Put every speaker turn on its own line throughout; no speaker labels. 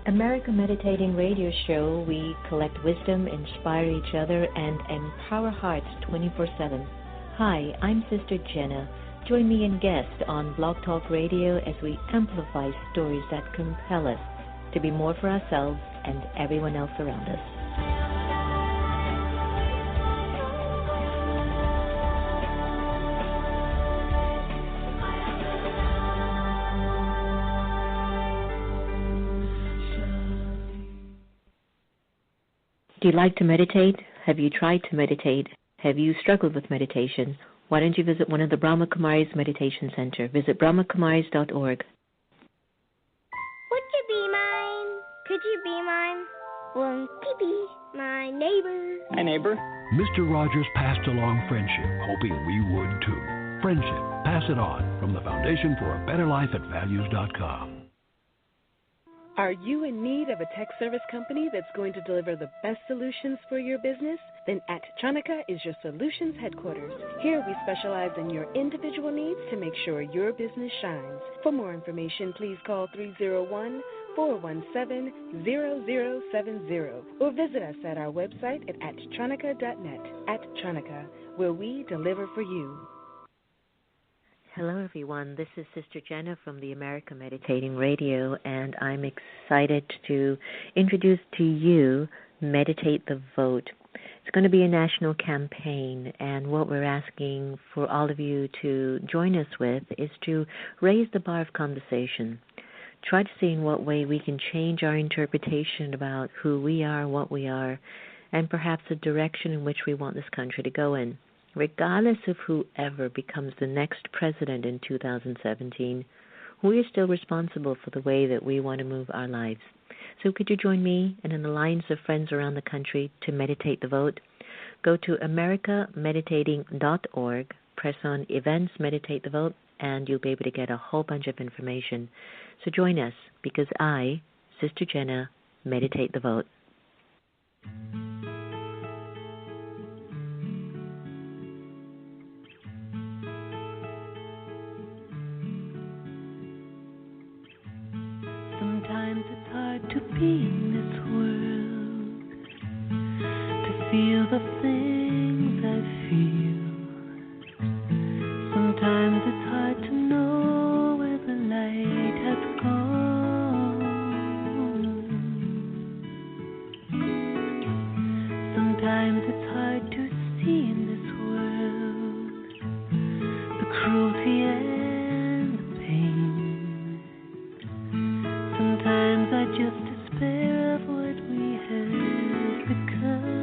America Meditating Radio Show, we collect wisdom, inspire each other, and empower hearts 24/7. Hi, I'm Sister Jenna. Join me and guest on Blog Talk Radio as we amplify stories that compel us to be more for ourselves and everyone else around us. Do you like to meditate? Have you tried to meditate? Have you struggled with meditation? Why don't you visit one of the Brahma Kumaris Meditation Center? Visit brahmakumaris.org.
Would you be mine? Could you be mine? Won't you be my neighbor?
Hi, neighbor.
Mr. Rogers passed along friendship, hoping we would too. Friendship. Pass it on from the Foundation for a Better Life at Values.com.
Are you in need of a tech service company that's going to deliver the best solutions for your business? Then Attronica is your solutions headquarters. Here we specialize in your individual needs to make sure your business shines. For more information, please call 301-417-0070 or visit us at our website at attronica.net. Attronica, where we deliver for you.
Hello, everyone. This is Sister Jenna from the America Meditating Radio, and I'm excited to introduce to you Meditate the Vote. It's going to be a national campaign, and what we're asking for all of you to join us with is to raise the bar of conversation. Try to see in what way we can change our interpretation about who we are, what we are, and perhaps the direction in which we want this country to go in. Regardless of whoever becomes the next president in 2017, we are still responsible for the way that we want to move our lives. So could you join me and an alliance of friends around the country to meditate the vote? Go to americameditating.org, press on Events, Meditate the Vote, and you'll be able to get a whole bunch of information. So join us, because I, Sister Jenna, meditate the vote.
Sometimes it's hard to be in this world, to feel the things I feel. Sometimes it's hard to know where the light has gone. Sometimes it's hard to see in this world the cruelty and the pain. Sometimes I just despair of what we have become.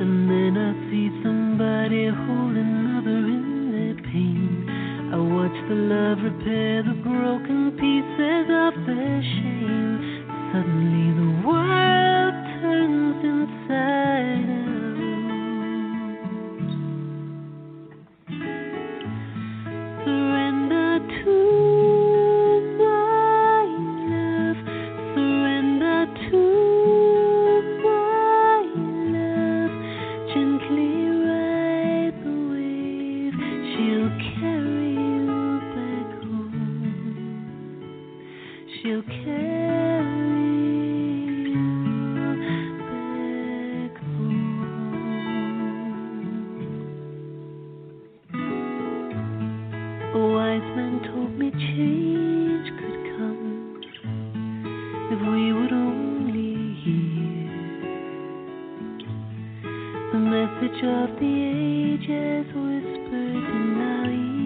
And then I see somebody hold another in their pain. I watch the love repair the broken pieces of their shame. Suddenly the world turns inside out. Surrender to my love. Surrender to my love. Gently ride the wave. She'll carry you back home. She'll carry you back home. A wise man told me change could come if we would only hear the message of the ages whispered in our ears.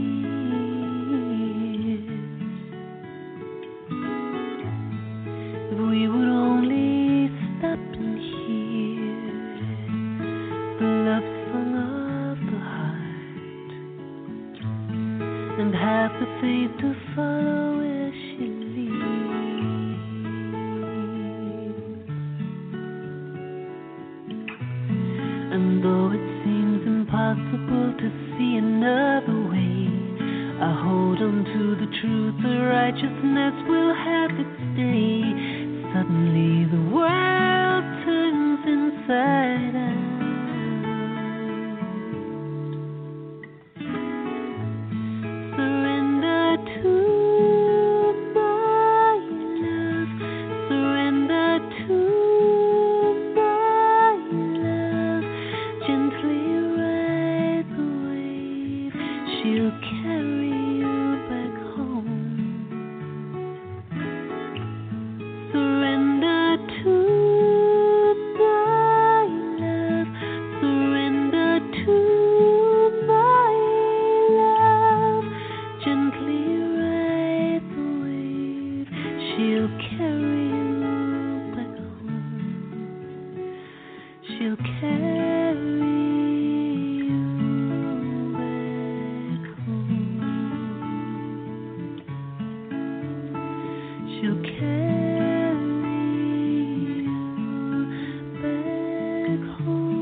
If we would only stop and hear the love song of the heart, and have the faith to follow where she leads. And though it seems impossible to see another way, I hold on to the truth, the righteousness will have its day. Suddenly the world turns inside out. Surrender to gently ride the wave. She'll carry you back home. She'll carry you back home. She'll carry you back home.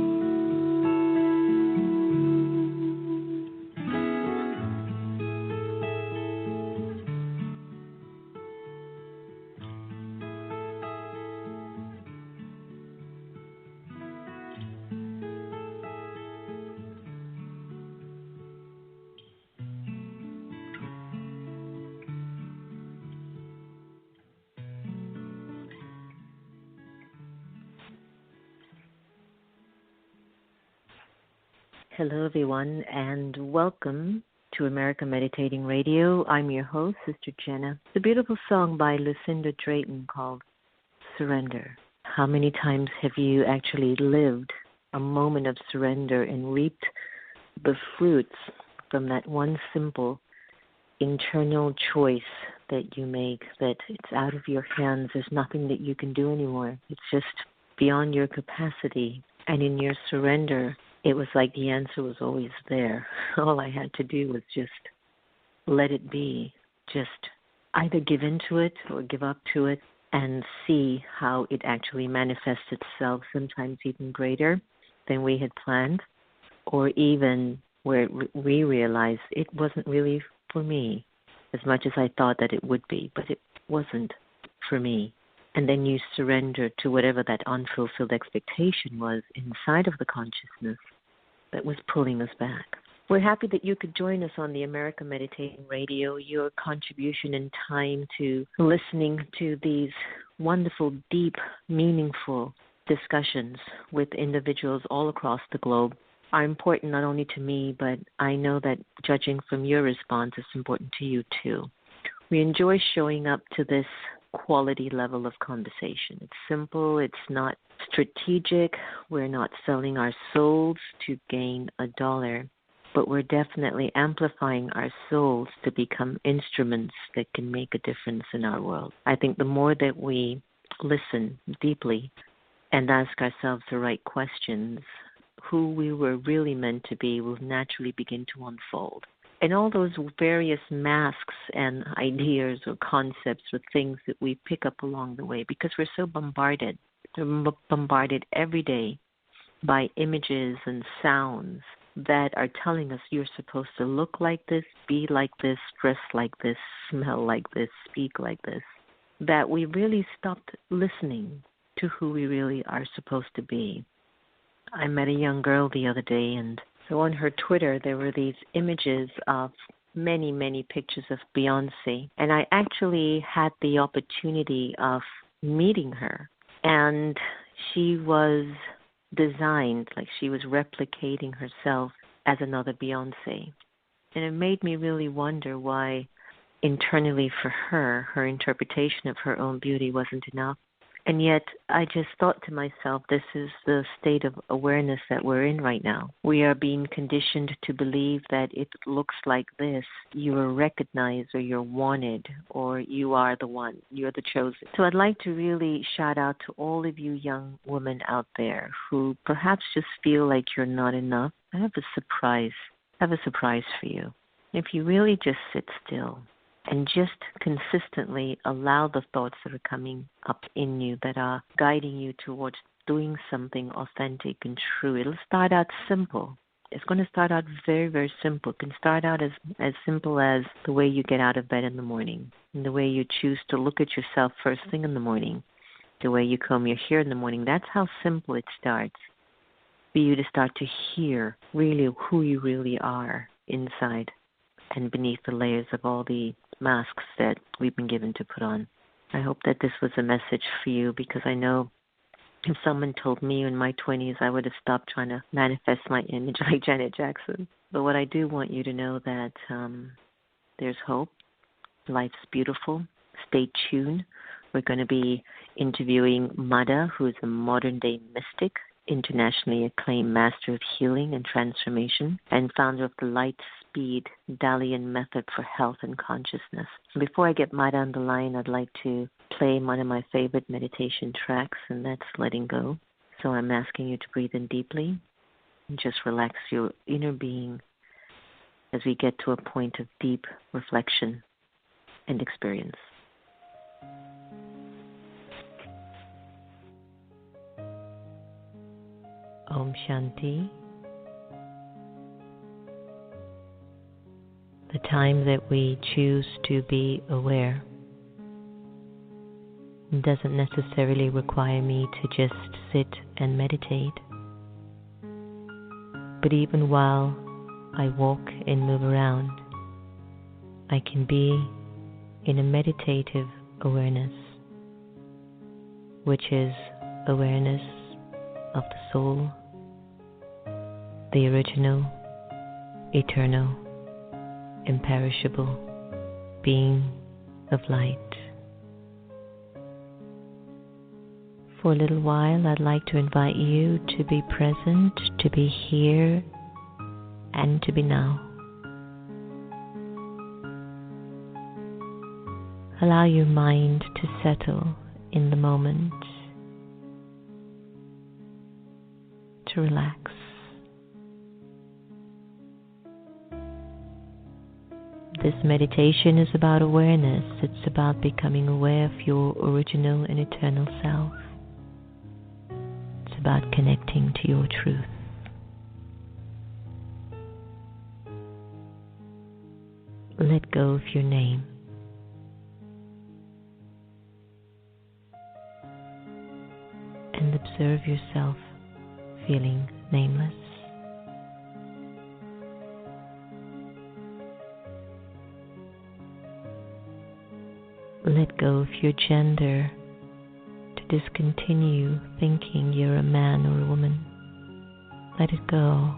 Hello, everyone, and welcome to America Meditating Radio. I'm your host, Sister Jenna. It's a beautiful song by Lucinda Drayton called Surrender. How many times have you actually lived a moment of surrender and reaped the fruits from that one simple internal choice that you make, that it's out of your hands, there's nothing that you can do anymore. It's just beyond your capacity. And in your surrender, it was like the answer was always there. All I had to do was just let it be. Just either give into it or give up to it and see how it actually manifests itself, sometimes even greater than we had planned, or even where we realized it wasn't really for me as much as I thought that it would be, but it wasn't for me. And then you surrender to whatever that unfulfilled expectation was inside of the consciousness that was pulling us back. We're happy that you could join us on the America Meditating Radio. Your contribution and time to listening to these wonderful, deep, meaningful discussions with individuals all across the globe are important not only to me, but I know that judging from your response, it's important to you too. We enjoy showing up to this quality level of conversation. It's simple. It's not strategic. We're not selling our souls to gain $1, but we're definitely amplifying our souls to become instruments that can make a difference in our world. I think the more that we listen deeply and ask ourselves the right questions, who we were really meant to be will naturally begin to unfold. And all those various masks and ideas or concepts or things that we pick up along the way, because we're so bombarded. We're bombarded every day by images and sounds that are telling us you're supposed to look like this, be like this, dress like this, smell like this, speak like this, that we really stopped listening to who we really are supposed to be. I met a young girl the other day, and so on her Twitter, there were these images of many, many pictures of Beyonce. And I actually had the opportunity of meeting her. And she was designed, like she was replicating herself as another Beyonce. And it made me really wonder why internally for her, her interpretation of her own beauty wasn't enough. And yet I just thought to myself, this is the state of awareness that we're in right now. We are being conditioned to believe that if it looks like this, you are recognized or you're wanted or you are the one, you're the chosen. So I'd like to really shout out to all of you young women out there who perhaps just feel like you're not enough. I have a surprise for you. If you really just sit still and just consistently allow the thoughts that are coming up in you that are guiding you towards doing something authentic and true. It'll start out simple. It's going to start out very, very simple. It can start out as simple as the way you get out of bed in the morning, and the way you choose to look at yourself first thing in the morning, the way you comb your hair in the morning. That's how simple it starts, for you to start to hear really who you really are inside and beneath the layers of all the masks that we've been given to put on. I hope that this was a message for you, because I know if someone told me in my 20s, I would have stopped trying to manifest my image like Janet Jackson. But what I do want you to know that there's hope. Life's beautiful. Stay tuned. We're going to be interviewing Mada, who is a modern-day mystic, internationally acclaimed master of healing and transformation, and founder of the Light speed Dalian Method for health and consciousness. Before I get Mada on the line, I'd like to play one of my favorite meditation tracks, and that's Letting Go. So I'm asking you to breathe in deeply and just relax your inner being as we get to a point of deep reflection and experience. Om Shanti. The time that we choose to be aware doesn't necessarily require me to just sit and meditate. But even while I walk and move around, I can be in a meditative awareness, which is awareness of the soul, the original, eternal, imperishable being of light. For a little while, I'd like to invite you to be present, to be here, and to be now. Allow your mind to settle in the moment, to relax. This meditation is about awareness. It's about becoming aware of your original and eternal self. It's about connecting to your truth. Let go of your name. And observe yourself feeling nameless. Let go of your gender to discontinue thinking you're a man or a woman. Let it go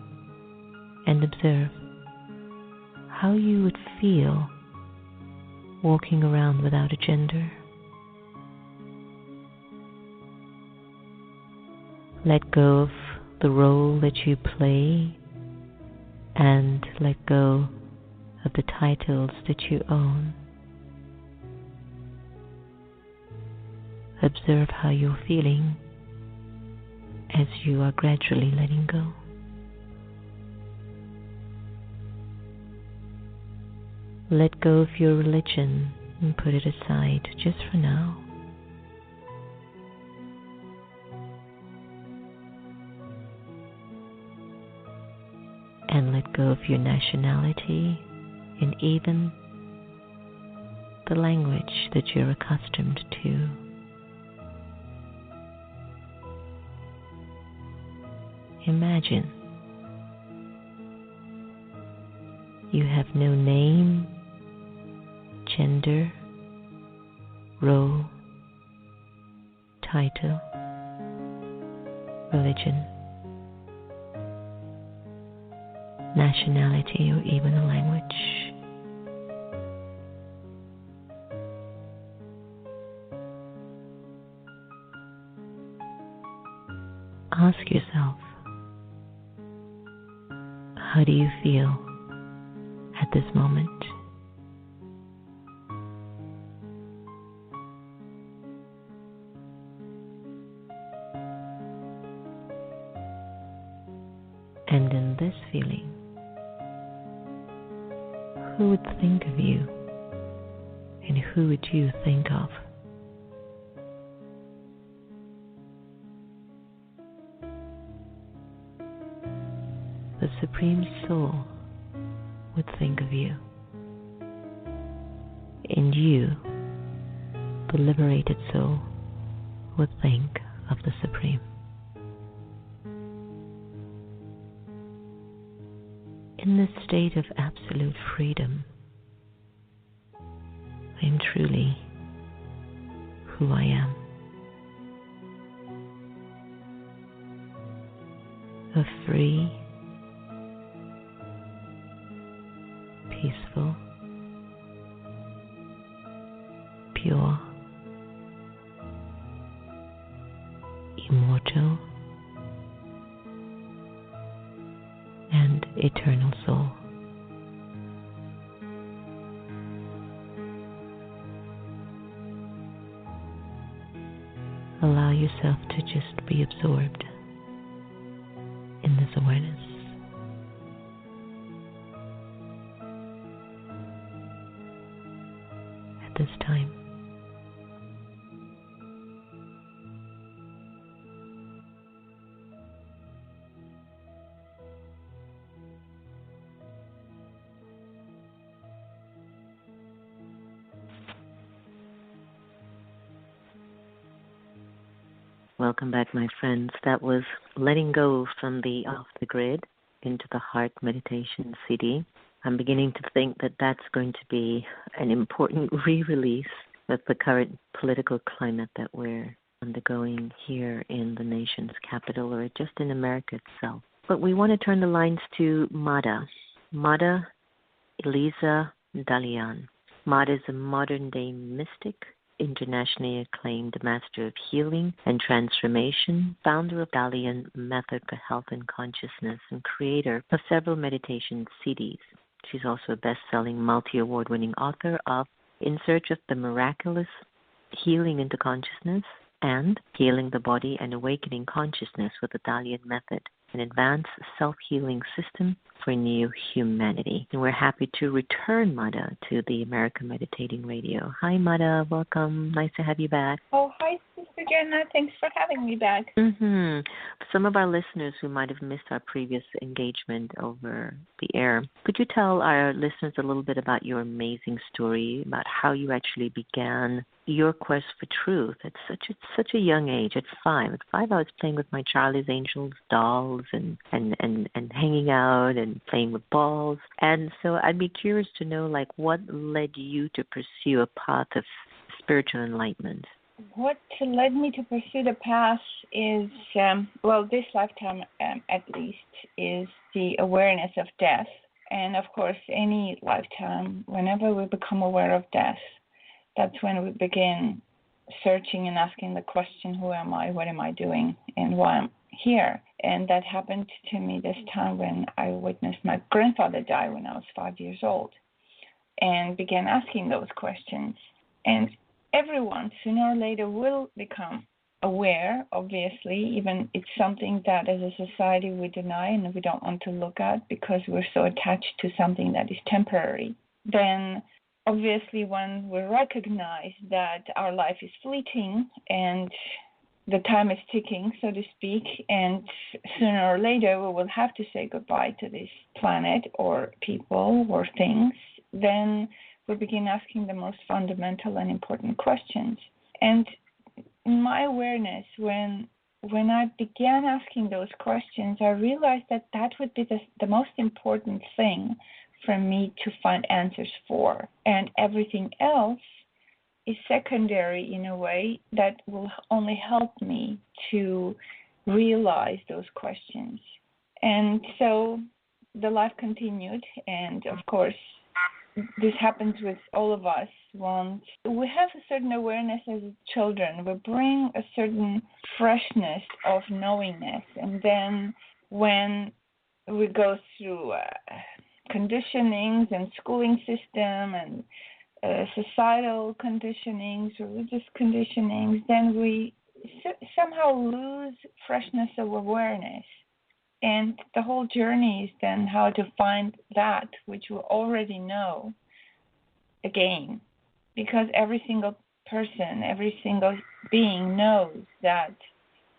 and observe how you would feel walking around without a gender. Let go of the role that you play and let go of the titles that you own. Observe how you're feeling as you are gradually letting go. Let go of your religion and put it aside just for now. And let go of your nationality and even the language that you're accustomed to. Imagine you have no name, gender, role, title, religion, nationality, or even a language. Ask yourself, how do you feel at this moment? And in this feeling, who would think of you and who would you think of? The Supreme Soul would think of you, and you, the liberated soul, would think of the Supreme. In this state of absolute freedom, I am truly who I am. A free, peaceful, pure, immortal, and eternal soul. allow yourself to just be absorbed in this awareness. At this time. Welcome back, my friends. That was Letting Go from the Off the Grid into the Heart Meditation CD. I'm beginning to think that that's going to be an important re-release with the current political climate that we're undergoing here in the nation's capital or just in America itself. But we want to turn the lines to Mada Eliza Dalian. Mada is a modern-day mystic, internationally acclaimed master of healing and transformation, founder of Dalian Method for Health and Consciousness, and creator of several meditation CDs. She's also a best-selling, multi-award-winning author of In Search of the Miraculous, Healing into Consciousness, and Healing the Body and Awakening Consciousness with the Dalian Method, an advanced self-healing system for new humanity. And we're happy to return Mada to the America Meditating Radio. Hi, Mada. Welcome. Nice to have you back.
Oh, hi, Sister Jenna. Thanks for having me back.
Some of our listeners who might have missed our previous engagement over the air, could you tell our listeners a little bit about your amazing story, about how you actually began your quest for truth at such a young age, at 5. At 5, I was playing with my Charlie's Angels dolls and hanging out and playing with balls. And so I'd be curious to know, like, what led you to pursue a path of spiritual enlightenment?
What led me to pursue the path is, this lifetime at least, is the awareness of death. And of course, any lifetime, whenever we become aware of death, that's when we begin searching and asking the question, who am I, what am I doing, and why I'm here? And that happened to me this time when I witnessed my grandfather die when I was 5 years old, and began asking those questions. And everyone, sooner or later, will become aware, obviously, even it's something that as a society we deny and we don't want to look at because we're so attached to something that is temporary. Then obviously when we recognize that our life is fleeting and the time is ticking, so to speak, and sooner or later we will have to say goodbye to this planet or people or things, then we begin asking the most fundamental and important questions. And in my awareness, when I began asking those questions, I realized that would be the most important thing for me to find answers for. And everything else is secondary in a way that will only help me to realize those questions. And so the life continued, and of course, this happens with all of us. Once we have a certain awareness as children, we bring a certain freshness of knowingness, and then when we go through conditionings and schooling system and societal conditionings, religious conditionings, then we somehow lose freshness of awareness. And the whole journey is then how to find that which we already know again. Because every single person, every single being knows that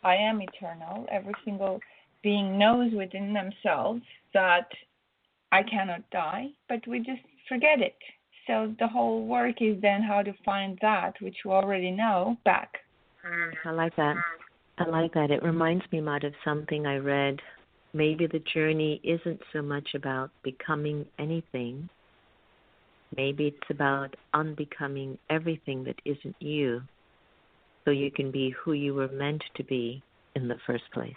I am eternal. Every single being knows within themselves that I cannot die, but we just forget it. So the whole work is then how to find that which we already know back.
I like that. It reminds me, Maud, of something I read. Maybe the journey isn't so much about becoming anything. Maybe it's about unbecoming everything that isn't you, so you can be who you were meant to be in the first place.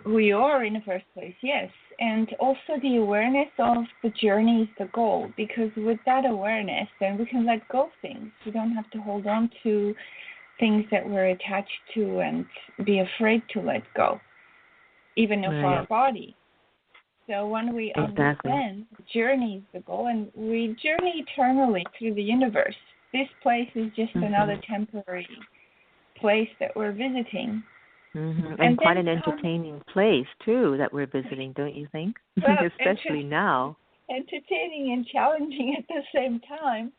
Who you are in the first place, yes. And also the awareness of the journey is the goal, because with that awareness, then we can let go of things. We don't have to hold on to things that we're attached to and be afraid to let go, even of our body. So when we understand the journey is the goal, and we journey eternally through the universe. This place is just another temporary place that we're visiting.
Mm-hmm. And quite an entertaining place, too, that we're visiting, don't you think?
Well,
especially now.
Entertaining and challenging at the same time.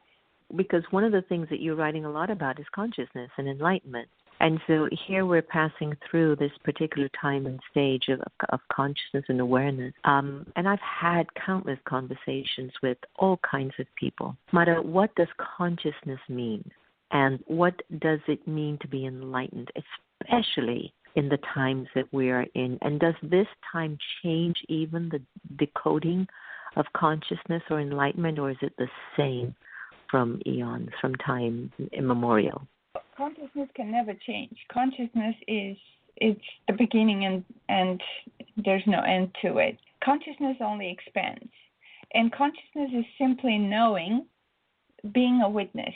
Because one of the things that you're writing a lot about is consciousness and enlightenment. And so here we're passing through this particular time and stage of consciousness and awareness. And I've had countless conversations with all kinds of people. Mada, what does consciousness mean? And what does it mean to be enlightened, especially in the times that we are in? And does this time change even the decoding of consciousness or enlightenment, or is it the same from eons, from time immemorial?
Consciousness can never change. Consciousness it's the beginning and there's no end to it. Consciousness only expands. And consciousness is simply knowing, being a witness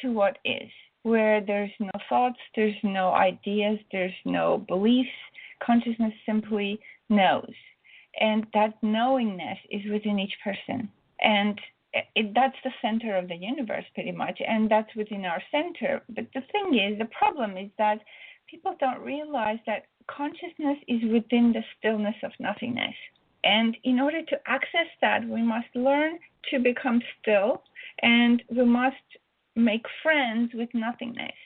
to what is, where there's no thoughts, there's no ideas, there's no beliefs. Consciousness simply knows. And that knowingness is within each person. And that's the center of the universe, pretty much, and that's within our center. But the thing is, the problem is that people don't realize that consciousness is within the stillness of nothingness. And in order to access that, we must learn to become still, and we must make friends with nothingness.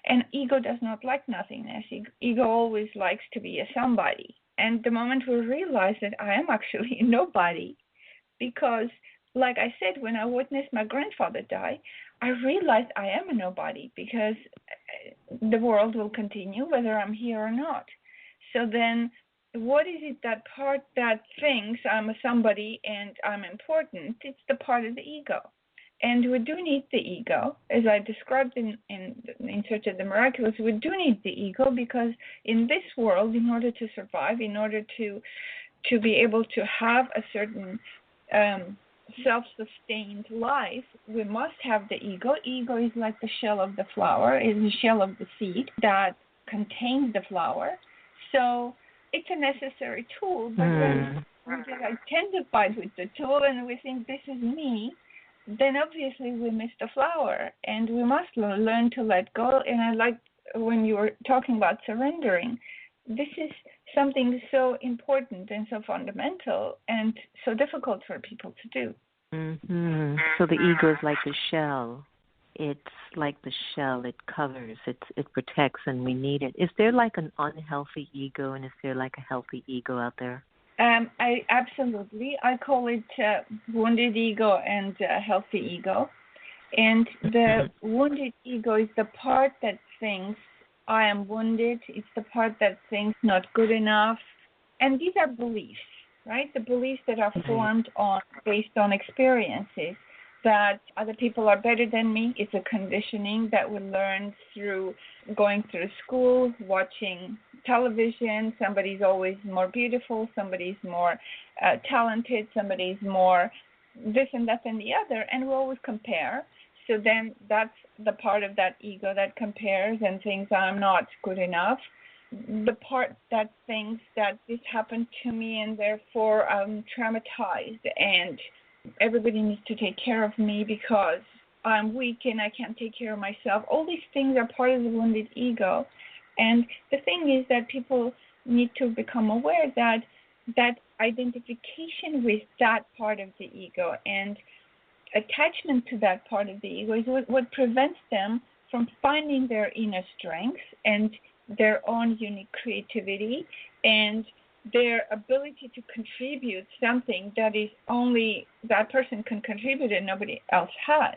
And ego does not like nothingness. Ego always likes to be a somebody. And the moment we realize that I am actually a nobody, because, like I said, when I witnessed my grandfather die, I realized I am a nobody, because the world will continue whether I'm here or not. So then, what is it that part that thinks I'm a somebody and I'm important? It's the part of the ego. And we do need the ego, as I described in Search of the Miraculous. We do need the ego, because in this world, in order to survive, in order to be able to have a certain self-sustained life, we must have the ego. Ego is like the shell of the flower, is the shell of the seed that contains the flower. So it's a necessary tool, but when we get identified with the tool and we think this is me, then obviously we miss the flower, and we must learn to let go. And I like when you were talking about surrendering. This is something so important and so fundamental and so difficult for people to do.
Mm-hmm. So the ego is like the shell. It's like the shell. It covers, it protects, and we need it. Is there like an unhealthy ego, and is there like a healthy ego out there?
I call it wounded ego and healthy ego. And the wounded ego is the part that thinks I am wounded. It's the part that thinks not good enough. And these are beliefs, right? The beliefs that are formed based on experiences, that other people are better than me. It's a conditioning that we learn through going through school, watching television. Somebody's always more beautiful, somebody's more talented, somebody's more this and that and the other, and we always compare. So then that's the part of that ego that compares and thinks I'm not good enough. The part that thinks that this happened to me and therefore I'm traumatized and everybody needs to take care of me because I'm weak and I can't take care of myself. All these things are part of the wounded ego. And the thing is that people need to become aware that identification with that part of the ego and attachment to that part of the ego is what prevents them from finding their inner strength and their own unique creativity and their ability to contribute something that is only that person can contribute and nobody else has.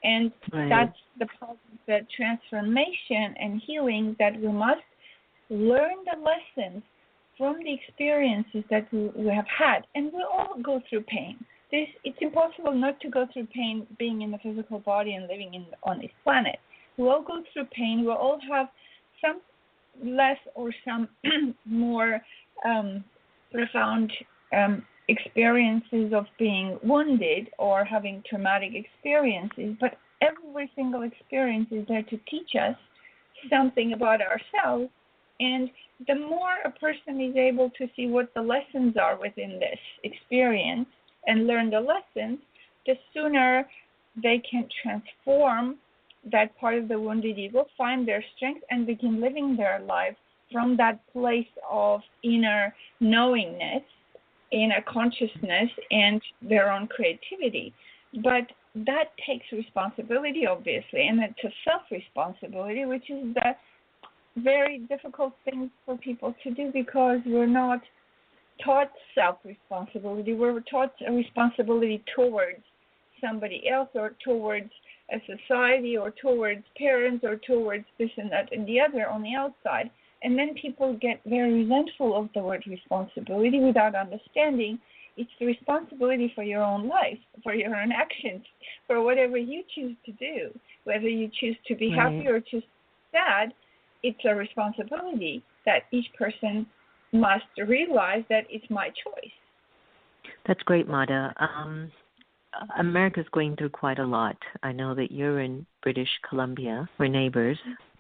And that's the part of the transformation and healing, that we must learn the lessons from the experiences that we have had. And we all go through pain. It's impossible not to go through pain being in the physical body and living on this planet. We all go through pain. We all have some less or some more profound experiences of being wounded or having traumatic experiences, but every single experience is there to teach us something about ourselves. And the more a person is able to see what the lessons are within this experience and learn the lessons, the sooner they can transform that part of the wounded ego, find their strength, and begin living their life from that place of inner knowingness, inner consciousness, and their own creativity. But that takes responsibility, obviously, and it's a self-responsibility, which is the very difficult thing for people to do because we're not taught self-responsibility. We're taught a responsibility towards somebody else or towards a society or towards parents or towards this and that and the other on the outside. And then people get very resentful of the word responsibility without understanding it's the responsibility for your own life, for your own actions, for whatever you choose to do. Whether you choose to be happy or choose to be sad, it's a responsibility that each person must realize that it's my choice.
That's great, Mada. America's going through quite a lot. I know that you're in British Columbia. We're neighbors.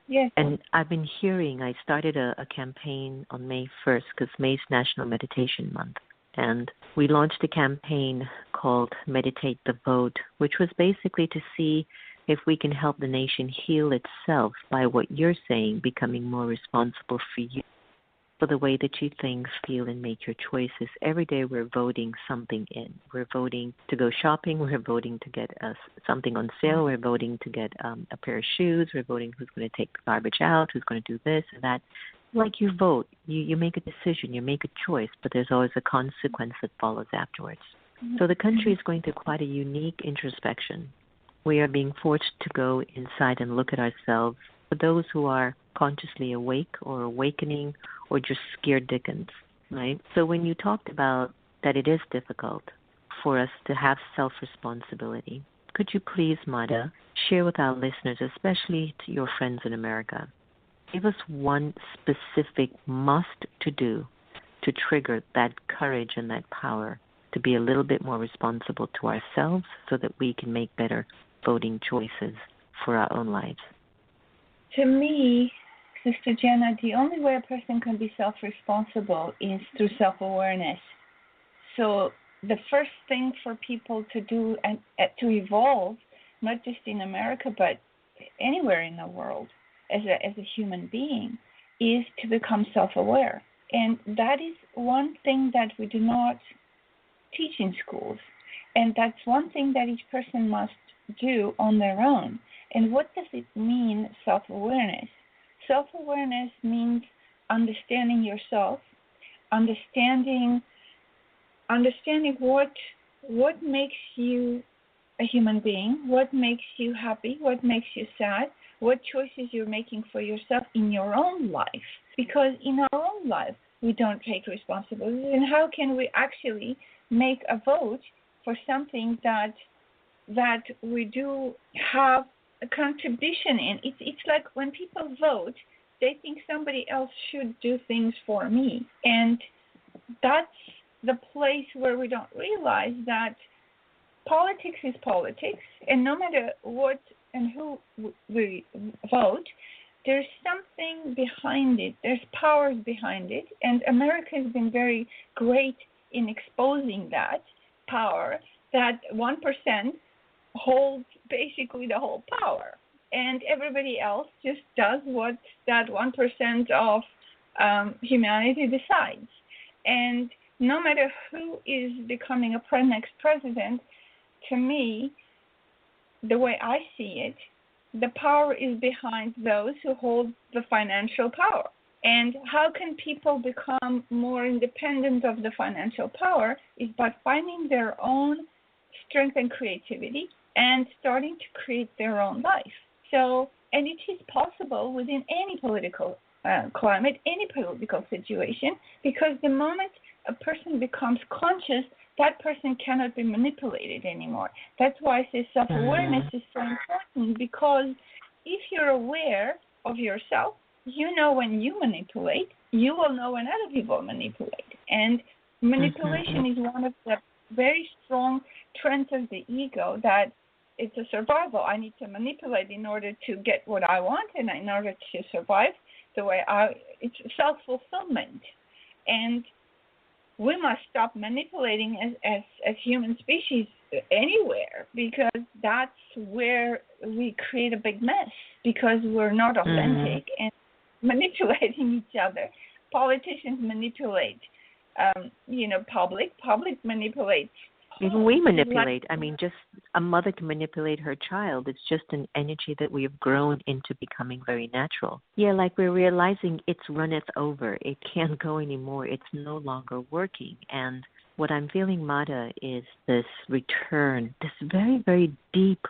Yes.
And I've been hearing, I started a campaign on May 1st because May's National Meditation Month. And we launched a campaign called Meditate the Vote, which was basically to see if we can help the nation heal itself by what you're saying, becoming more responsible for you, for the way that you think, feel, and make your choices. Every day we're voting something in. We're voting to go shopping. We're voting to get something on sale. We're voting to get a pair of shoes. We're voting who's going to take the garbage out, who's going to do this and that. Like you vote, you make a decision, you make a choice, but there's always a consequence that follows afterwards. So the country is going through quite a unique introspection. We are being forced to go inside and look at ourselves. For those who are consciously awake or awakening or just scared dickens, right? So when you talked about that it is difficult for us to have self-responsibility, could you please, Mada, share with our listeners, especially to your friends in America, give us one specific must-to-do to trigger that courage and that power to be a little bit more responsible to ourselves so that we can make better voting choices for our own lives?
To me, Sister Jenna, the only way a person can be self-responsible is through self-awareness. So the first thing for people to do and to evolve, not just in America but anywhere in the world, as a human being, is to become self-aware. And that is one thing that we do not teach in schools. And that's one thing that each person must do on their own. And what does it mean, self-awareness? Self-awareness means understanding yourself, understanding what makes you a human being, what makes you happy, what makes you sad, what choices you're making for yourself in your own life. Because in our own life, we don't take responsibility. And how can we actually make a vote for something that we do have a contribution in? It's like when people vote, they think somebody else should do things for me. And that's the place where we don't realize that politics is politics, and no matter what and who we vote, there's something behind it. There's powers behind it, and America has been very great in exposing that power, that 1% holds basically the whole power, and everybody else just does what that 1% of humanity decides. And no matter who is becoming a next president, to me, the way I see it, the power is behind those who hold the financial power. And how can people become more independent of the financial power is by finding their own strength and creativity and starting to create their own life. So, and it is possible within any political climate, any political situation, because the moment a person becomes conscious, that person cannot be manipulated anymore. That's why I say self-awareness is so important, because if you're aware of yourself, you know when you manipulate, you will know when other people manipulate. And manipulation is one of the very strong trends of the ego, that it's a survival. I need to manipulate in order to get what I want and in order to survive the way it's self-fulfillment. And we must stop manipulating as human species anywhere, because that's where we create a big mess, because we're not authentic and manipulating each other. Politicians manipulate, public manipulates.
Even we manipulate. I mean, just a mother can manipulate her child. It's just an energy that we have grown into becoming very natural. Yeah, like we're realizing it's runneth over. It can't go anymore. It's no longer working. And what I'm feeling, Mada, is this return, this very, very deep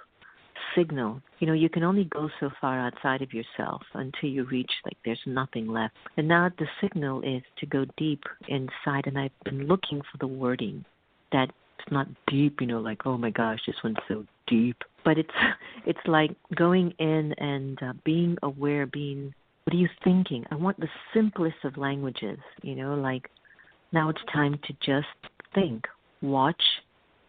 signal. You can only go so far outside of yourself until you reach, like, there's nothing left. And now the signal is to go deep inside. And I've been looking for the wording that it's not deep, like, oh my gosh, this one's so deep. But it's like going in and being aware, what are you thinking? I want the simplest of languages, like now it's time to just think, watch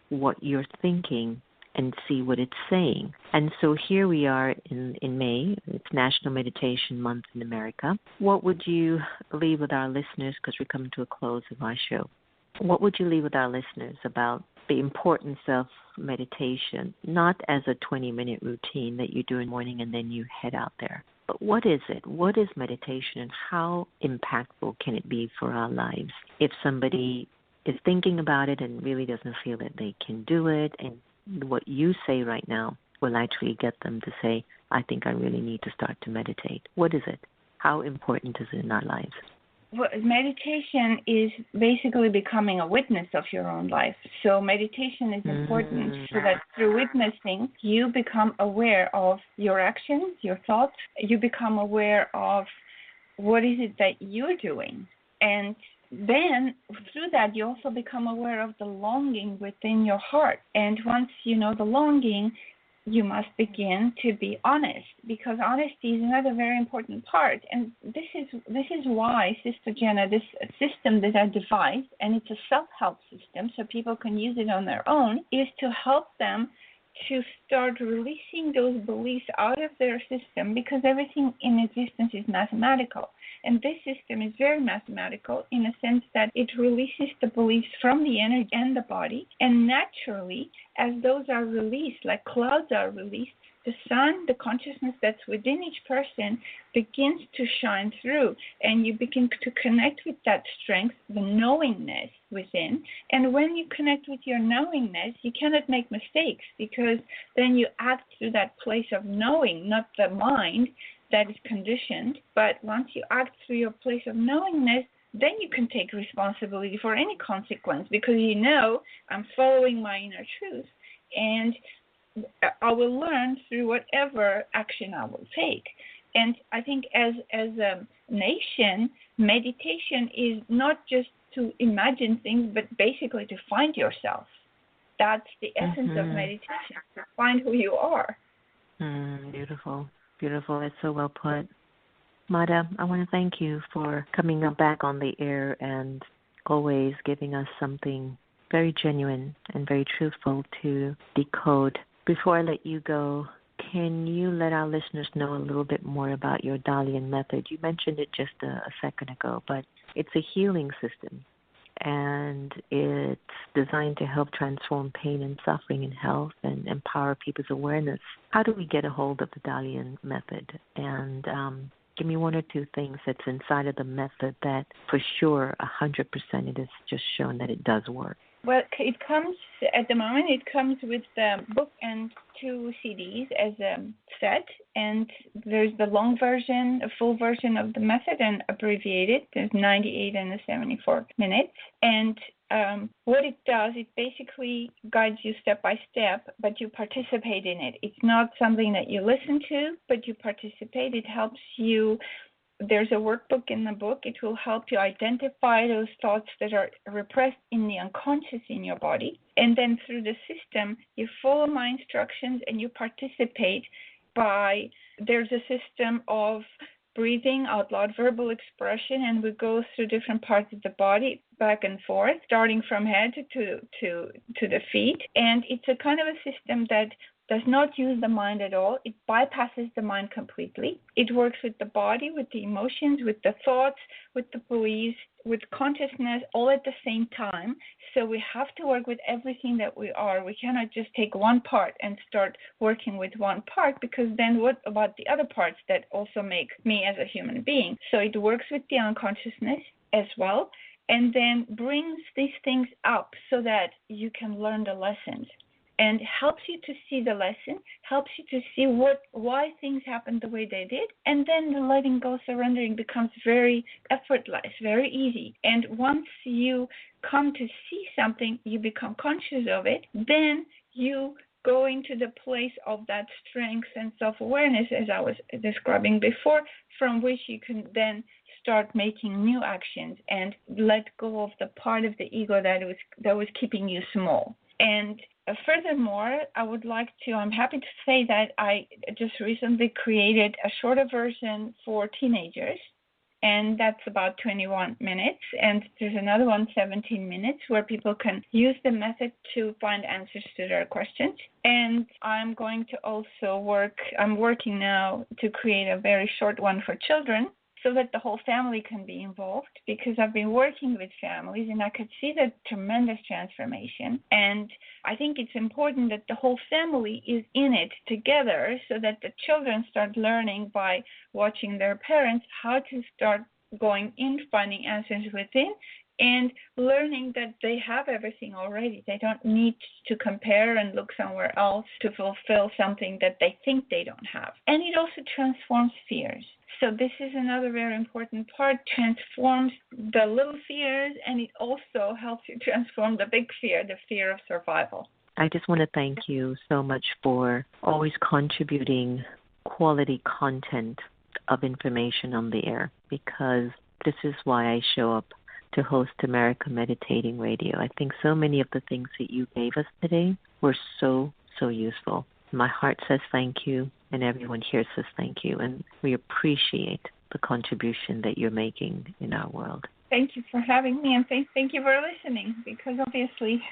what you're thinking and see what it's saying. And so here we are in May. It's National Meditation Month in America. What would you leave with our listeners, because we're coming to a close of our show? What would you leave with our listeners about the importance of meditation, not as a 20-minute routine that you do in the morning and then you head out there? But what is it? What is meditation, and how impactful can it be for our lives? If somebody is thinking about it and really doesn't feel that they can do it, and what you say right now will actually get them to say, I think I really need to start to meditate. What is it? How important is it in our lives?
Well, meditation is basically becoming a witness of your own life. So meditation is important so that through witnessing, you become aware of your actions, your thoughts. You become aware of what is it that you're doing. And then through that, you also become aware of the longing within your heart. And once you know the longing, you must begin to be honest, because honesty is another very important part. And this is why, sister-jenna, this system that I devised, and it's a self-help system, so people can use it on their own, is to help them to start releasing those beliefs out of their system, because everything in existence is mathematical. And this system is very mathematical in a sense that it releases the beliefs from the energy and the body. And naturally, as those are released, like clouds are released, the sun, the consciousness that's within each person, begins to shine through. And you begin to connect with that strength, the knowingness within. And when you connect with your knowingness, you cannot make mistakes, because then you act through that place of knowing, not the mind that is conditioned. But once you act through your place of knowingness, then you can take responsibility for any consequence, because I'm following my inner truth, and I will learn through whatever action I will take. And I think as a nation, meditation is not just to imagine things, but basically to find yourself. That's the essence of meditation, to find who you are.
Beautiful. Beautiful. That's so well put. Mada, I want to thank you for coming back on the air and always giving us something very genuine and very truthful to decode. Before I let you go, can you let our listeners know a little bit more about your Dalian Method? You mentioned it just a second ago, but it's a healing system, and it's designed to help transform pain and suffering in health and empower people's awareness. How do we get a hold of the Dalian Method? And give me one or two things that's inside of the method that for sure 100% it is just shown that it does work.
Well, at the moment, it comes with the book and 2 CDs as a set, and there's the long version, a full version of the method, and abbreviated. There's 98 and 74 minutes. And what it does, it basically guides you step by step, but you participate in it. It's not something that you listen to, but you participate. It helps you. There's a workbook in the book. It will help you identify those thoughts that are repressed in the unconscious in your body. And then through the system, you follow my instructions and you participate there's a system of breathing, out loud verbal expression, and we go through different parts of the body, back and forth, starting from head to the feet. And it's a kind of a system that does not use the mind at all. It bypasses the mind completely. It works with the body, with the emotions, with the thoughts, with the beliefs, with consciousness, all at the same time. So we have to work with everything that we are. We cannot just take one part and start working with one part, because then what about the other parts that also make me as a human being? So it works with the unconsciousness as well, and then brings these things up so that you can learn the lessons, and helps you to see the lesson, helps you to see why things happened the way they did, and then the letting go, surrendering becomes very effortless, very easy. And once you come to see something, you become conscious of it, then you go into the place of that strength and self-awareness, as I was describing before, from which you can then start making new actions and let go of the part of the ego that was keeping you small. And furthermore, I'm happy to say that I just recently created a shorter version for teenagers, and that's about 21 minutes. And there's another one, 17 minutes, where people can use the method to find answers to their questions. And I'm working now to create a very short one for children, so that the whole family can be involved, because I've been working with families and I could see the tremendous transformation. And I think it's important that the whole family is in it together, so that the children start learning by watching their parents how to start going in, finding answers within, and learning that they have everything already. They don't need to compare and look somewhere else to fulfill something that they think they don't have. And it also transforms fears. So this is another very important part, transforms the little fears, and it also helps you transform the big fear, the fear of survival.
I just want to thank you so much for always contributing quality content of information on the air, because this is why I show up to host America Meditating Radio. I think so many of the things that you gave us today were so, so useful. My heart says thank you, and everyone here says thank you, and we appreciate the contribution that you're making in our world.
Thank you for having me, and thank you for listening, because obviously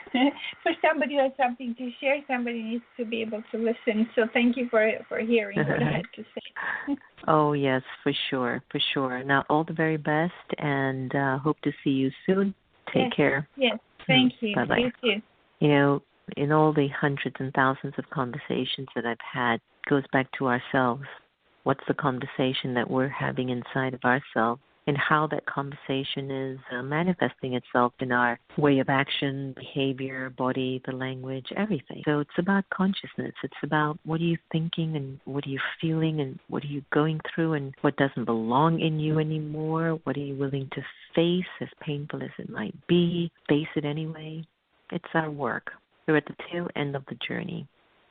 for somebody who has something to share, somebody needs to be able to listen. So thank you for hearing what I had to say.
Oh, yes, for sure. Now, all the very best, and hope to see you soon. Take care.
Yes, thank you.
Bye-bye.
You too.
You know, in all the hundreds and thousands of conversations that I've had, it goes back to ourselves. What's the conversation that we're having inside of ourselves, and how that conversation is manifesting itself in our way of action, behavior, body, the language, everything. So it's about consciousness. It's about what are you thinking, and what are you feeling, and what are you going through, and what doesn't belong in you anymore. What are you willing to face, as painful as it might be? Face it anyway. It's our work. We're at the tail end of the journey.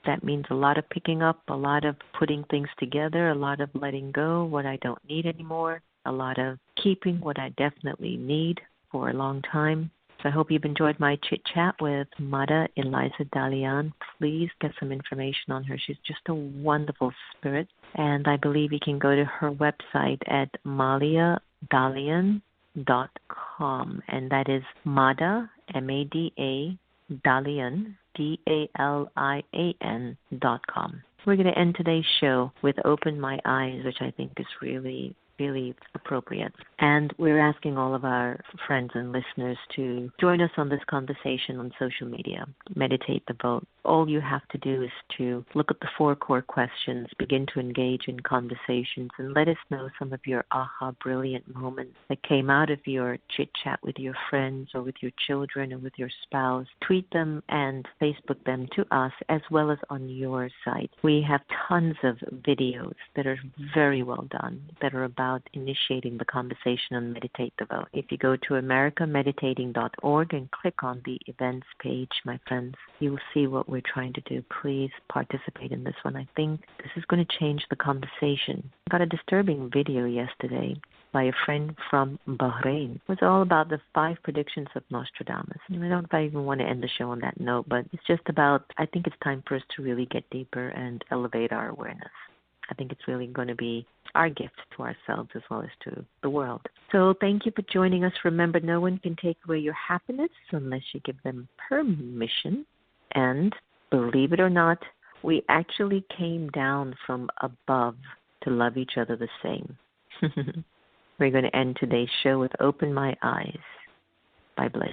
That means a lot of picking up, a lot of putting things together, a lot of letting go what I don't need anymore, a lot of keeping what I definitely need for a long time. So I hope you've enjoyed my chit-chat with Mada Eliza Dalian. Please get some information on her. She's just a wonderful spirit. And I believe you can go to her website at madadalian.com. And that is Mada, M-A-D-A, Dalian, DALIAN.com. We're going to end today's show with Open My Eyes, which I think is really, really appropriate. And we're asking all of our friends and listeners to join us on this conversation on social media. Meditate the vote. All you have to do is to look at the 4 core questions, begin to engage in conversations, and let us know some of your aha brilliant moments that came out of your chit-chat with your friends or with your children or with your spouse. Tweet them and Facebook them to us, as well as on your site. We have tons of videos that are very well done, that are about initiating the conversation on Meditate the Vote. If you go to americameditating.org and click on the events page, my friends, you will see what we're trying to do. Please participate in this one. I think this is going to change the conversation. I got a disturbing video yesterday by a friend from Bahrain. It was all about the 5 predictions of Nostradamus. I don't know if I even want to end the show on that note, but it's just about, I think it's time for us to really get deeper and elevate our awareness. I think it's really going to be our gift to ourselves as well as to the world. So thank you for joining us. Remember, no one can take away your happiness unless you give them permission. And believe it or not, We actually came down from above to love each other the same. We're going to end today's show with Open My Eyes by Bliss.